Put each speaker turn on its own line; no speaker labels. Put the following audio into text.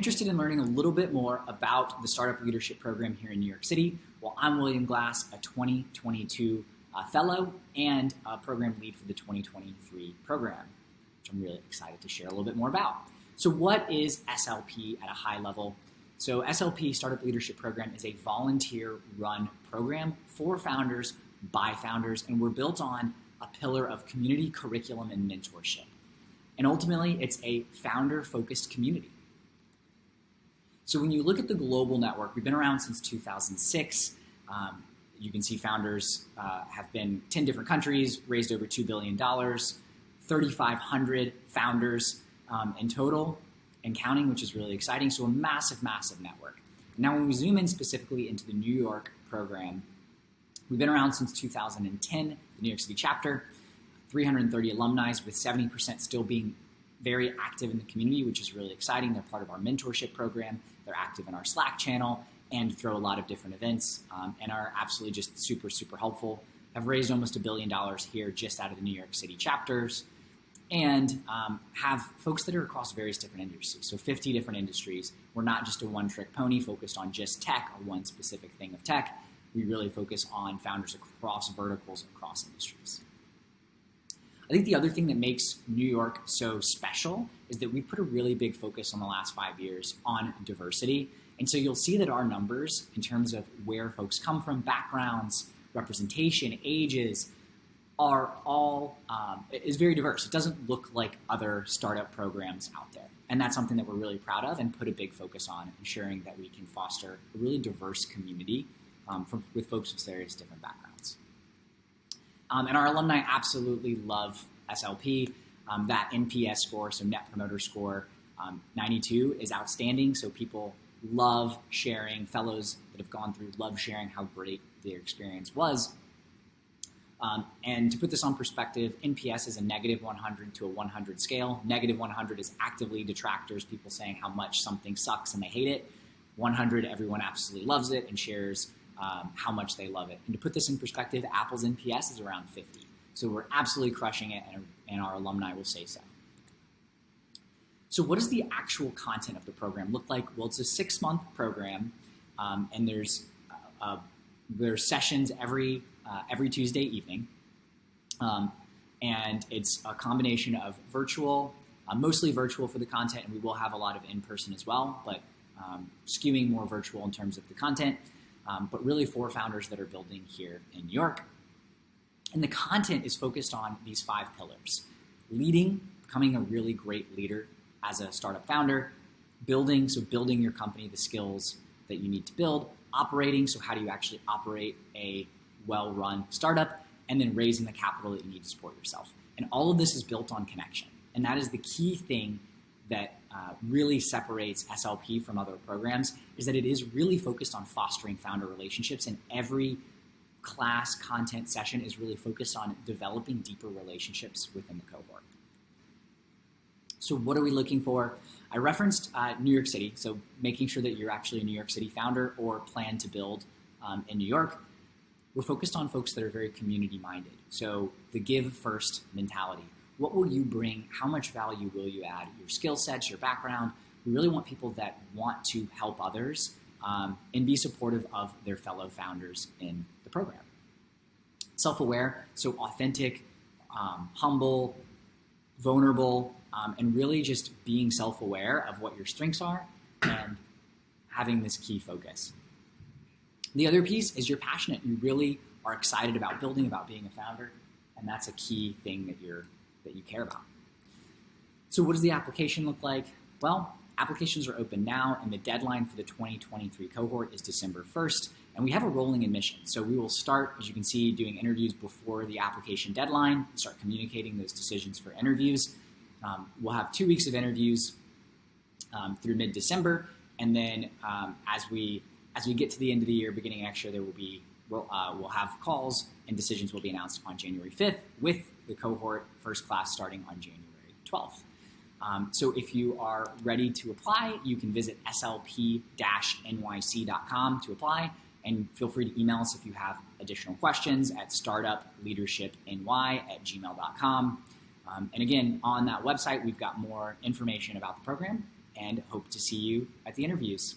Interested in learning a little bit more about the Startup Leadership Program here in New York City? Well, I'm William Glass, a 2022 fellow and a program lead for the 2023 program, which I'm really excited to share a little bit more about. So what is SLP at a high level? So SLP, Startup Leadership Program, is a volunteer-run program for founders, by founders, and we're built on a pillar of community, curriculum, and mentorship. And ultimately, it's a founder-focused community. So when you look at the global network, we've been around since 2006. You can see founders have been 10 different countries, raised over $2 billion, 3,500 founders in total and counting, which is really exciting. So a massive, massive network. Now, when we zoom in specifically into the New York program, we've been around since 2010, the New York City chapter, 330 alumni with 70% still being very active in the community, which is really exciting. They're part of our mentorship program. They're active in our Slack channel and throw a lot of different events and are absolutely just super, super helpful. Have raised almost $1 billion here just out of the New York City chapters and have folks that are across various different industries. So 50 different industries. We're not just a one-trick pony focused on just tech or one specific thing of tech. We really focus on founders across verticals, across industries. I think the other thing that makes New York so special is that we put a really big focus on the last 5 years on diversity. And so you'll see that our numbers in terms of where folks come from, backgrounds, representation, ages, are all, is very diverse. It doesn't look like other startup programs out there. And that's something that we're really proud of and put a big focus on, ensuring that we can foster a really diverse community with folks with various different backgrounds. And our alumni absolutely love SLP. That NPS score, so Net Promoter Score, 92 is outstanding. So people love sharing, fellows that have gone through love sharing how great their experience was. And to put this on perspective, NPS is a -100 to a 100 scale. -100 is actively detractors, people saying how much something sucks and they hate it. 100, everyone absolutely loves it and shares how much they love it. And to put this in perspective, Apple's NPS is around 50. So we're absolutely crushing it, and our alumni will say so. So what does the actual content of the program look like? Well, it's a 6-month program, and there's sessions every Tuesday evening, and it's a combination of virtual, mostly virtual for the content, and we will have a lot of in-person as well, but skewing more virtual in terms of the content. But really for founders that are building here in New York. And the content is focused on these 5 pillars: leading, becoming a really great leader as a startup founder; building, so building your company, the skills that you need to build; operating, so how do you actually operate a well-run startup; and then raising the capital that you need to support yourself. And all of this is built on connection. And that is the key thing that really separates SLP from other programs, is that it is really focused on fostering founder relationships, and every class content session is really focused on developing deeper relationships within the cohort. So what are we looking for? I referenced New York City, so making sure that you're actually a New York City founder or plan to build in New York. We're focused on folks that are very community-minded, so the give first mentality. What will you bring? How much value will you add? Your skill sets, your background. We really want people that want to help others and be supportive of their fellow founders in the program. Self-aware, so authentic, humble, vulnerable, and really just being self-aware of what your strengths are and having this key focus. The other piece is you're passionate. You really are excited about building, about being a founder, and that's a key thing that you care about. So what does the application look like? Well, applications are open now, and the deadline for the 2023 cohort is December 1st, and we have a rolling admission. So we will start, as you can see, doing interviews before the application deadline, start communicating those decisions for interviews. We'll have 2 weeks of interviews through mid-December, and then as we get to the end of the year, beginning of next year, we'll have calls and decisions will be announced on January 5th with the cohort first class starting on January 12th. So if you are ready to apply, you can visit slp-nyc.com to apply, and feel free to email us if you have additional questions at startupleadershipny@gmail.com. And again, on that website, we've got more information about the program and hope to see you at the interviews.